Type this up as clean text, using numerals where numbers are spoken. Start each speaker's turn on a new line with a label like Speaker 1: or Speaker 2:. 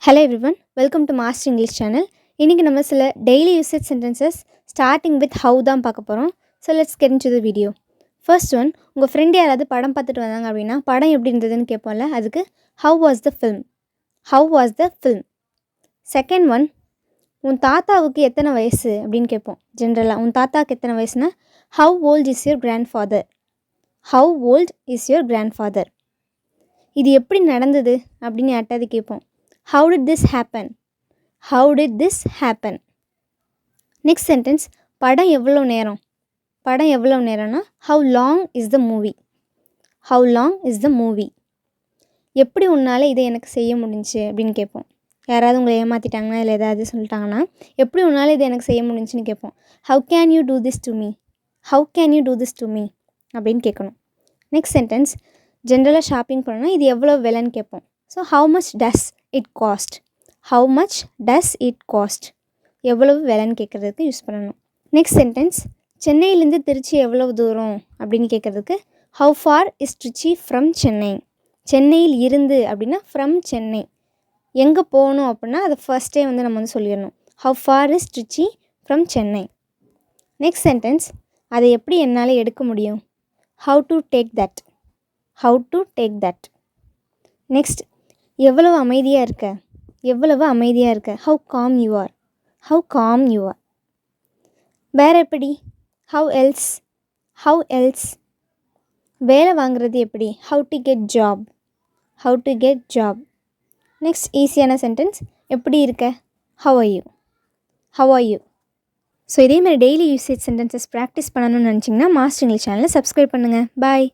Speaker 1: Hello everyone, welcome to Master English channel. இன்னைக்கு நம்ம சில daily usage sentences starting with how தான் பார்க்க போறோம். So let's get into the video. First one, உங்க friend யாராவது படம் பார்த்துட்டு வந்தாங்க அப்படினா படம் எப்படி இருந்ததுன்னு கேட்போம்ல, அதுக்கு how was the film? How was the film? Second one, உன் தாத்தாவுக்கு எத்தனை வயசு அப்படினு கேட்போம். ஜெனரலா உன் தாத்தாக்கு எத்தனை வயசுனா how old is your grandfather? How old is your grandfather? இது எப்படி நடந்தது அப்படினு யார்ட்டாவது கேட்போம். How did this happen? How did this happen? Next sentence, படம் எவ்வளவு நேரம்? படம் எவ்வளவு நேரம்னா how long is the movie? How long is the movie? எப்படி உன்னால் இதை எனக்கு செய்ய முடிஞ்சுச்சு அப்படின்னு கேட்போம். யாராவது உங்களை ஏமாற்றிட்டாங்கன்னா இல்லை ஏதாவது சொல்லிட்டாங்கன்னா எப்படி உன்னால் இதை எனக்கு செய்ய முடிஞ்சுன்னு கேட்போம். How can you do this to me? How can you do this to me? அப்படின்னு கேட்கணும். நெக்ஸ்ட் சென்டென்ஸ், ஜென்ரலாக ஷாப்பிங் பண்ணோன்னா இது எவ்வளோ விலைன்னு கேட்போம். So how much does it cost? How much does it cost? எவ்வளவு விலைன்னு கேட்குறதுக்கு யூஸ் பண்ணணும். நெக்ஸ்ட் சென்டென்ஸ், சென்னையிலேருந்து திருச்சி எவ்வளவு தூரம் அப்படின்னு கேட்குறதுக்கு how far is Trichy from Chennai? சென்னையில் இருந்து அப்படின்னா ஃப்ரம் சென்னை. எங்கே போகணும் அப்படின்னா அதை ஃபர்ஸ்ட்டே நம்ம சொல்லிடணும். how far is Trichy from Chennai? Next sentence, அதை எப்படி என்னால் எடுக்க முடியும்? how to take that? how to take that? Next, எவ்வளவு அமைதியாக இருக்க? எவ்வளவு அமைதியாக இருக்க? how calm you are? how calm you are? வேறு எப்படி? how else? how else? வேலை வாங்குறது எப்படி? how to get job? how to get job? Next ஈஸியான சென்டென்ஸ், எப்படி இருக்க? how are you? how are you? So இதே மாதிரி டெய்லி யூசேஜ் சென்டென்சஸ் ப்ராக்டிஸ் பண்ணணும்னு நினச்சிங்கன்னா மாஸ்டர் இங்கிலீஷ் சேனலை சப்ஸ்கிரைப் பண்ணுங்கள். பாய்.